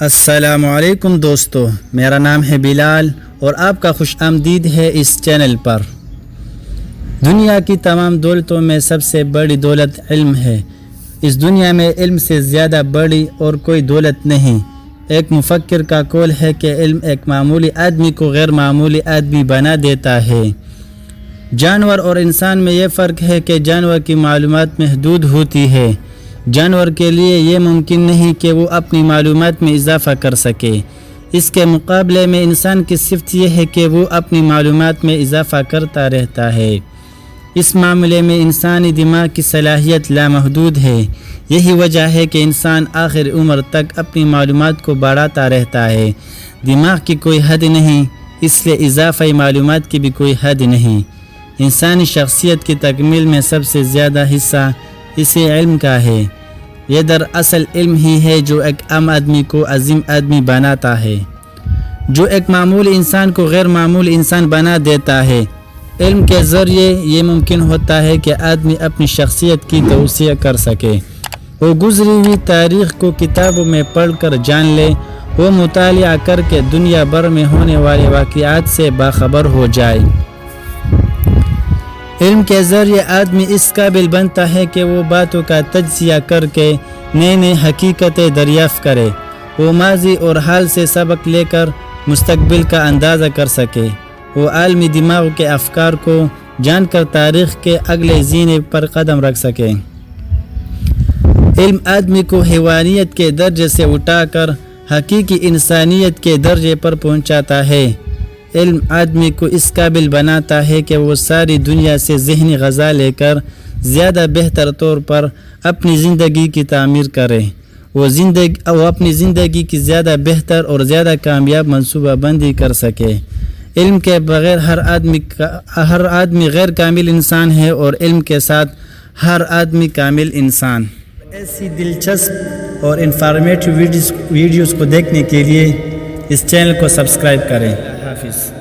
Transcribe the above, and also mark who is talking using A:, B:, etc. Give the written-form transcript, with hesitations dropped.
A: السلام علیکم دوستو، میرا نام ہے بلال اور آپ کا خوش آمدید ہے اس چینل پر۔ دنیا کی تمام دولتوں میں سب سے بڑی دولت علم ہے۔ اس دنیا میں علم سے زیادہ بڑی اور کوئی دولت نہیں۔ ایک مفکر کا قول ہے کہ علم ایک معمولی آدمی کو غیر معمولی آدمی بنا دیتا ہے۔ جانور اور انسان میں یہ فرق ہے کہ جانور کی معلومات محدود ہوتی ہے۔ جانور کے لیے یہ ممکن نہیں کہ وہ اپنی معلومات میں اضافہ کر سکے۔ اس کے مقابلے میں انسان کی صفت یہ ہے کہ وہ اپنی معلومات میں اضافہ کرتا رہتا ہے۔ اس معاملے میں انسانی دماغ کی صلاحیت لامحدود ہے۔ یہی وجہ ہے کہ انسان آخر عمر تک اپنی معلومات کو بڑھاتا رہتا ہے۔ دماغ کی کوئی حد نہیں، اس لیے اضافی معلومات کی بھی کوئی حد نہیں۔ انسانی شخصیت کی تکمیل میں سب سے زیادہ حصہ اسی علم کا ہے۔ یہ دراصل علم ہی ہے جو ایک عام آدمی کو عظیم آدمی بناتا ہے، جو ایک معمولی انسان کو غیر معمولی انسان بنا دیتا ہے۔ علم کے ذریعے یہ ممکن ہوتا ہے کہ آدمی اپنی شخصیت کی توسیع کر سکے۔ وہ گزری ہوئی تاریخ کو کتابوں میں پڑھ کر جان لے، وہ مطالعہ کر کے دنیا بھر میں ہونے والے واقعات سے باخبر ہو جائے۔ علم کے ذریعے آدمی اس قابل بنتا ہے کہ وہ باتوں کا تجزیہ کر کے نئی نئی حقیقتیں دریافت کرے۔ وہ ماضی اور حال سے سبق لے کر مستقبل کا اندازہ کر سکے۔ وہ عالمی دماغ کے افکار کو جان کر تاریخ کے اگلے زینے پر قدم رکھ سکے۔ علم آدمی کو حیوانیت کے درجے سے اٹھا کر حقیقی انسانیت کے درجے پر پہنچاتا ہے۔ علم آدمی کو اس قابل بناتا ہے کہ وہ ساری دنیا سے ذہنی غذا لے کر زیادہ بہتر طور پر اپنی زندگی کی تعمیر کرے۔ وہ اپنی زندگی کی زیادہ بہتر اور زیادہ کامیاب منصوبہ بندی کر سکے۔ علم کے بغیر ہر آدمی غیر کامل انسان ہے اور علم کے ساتھ ہر آدمی کامل انسان۔ ایسی دلچسپ اور انفارمیٹیو ویڈیوز کو دیکھنے کے لیے اس چینل کو سبسکرائب کریں۔ حافظ۔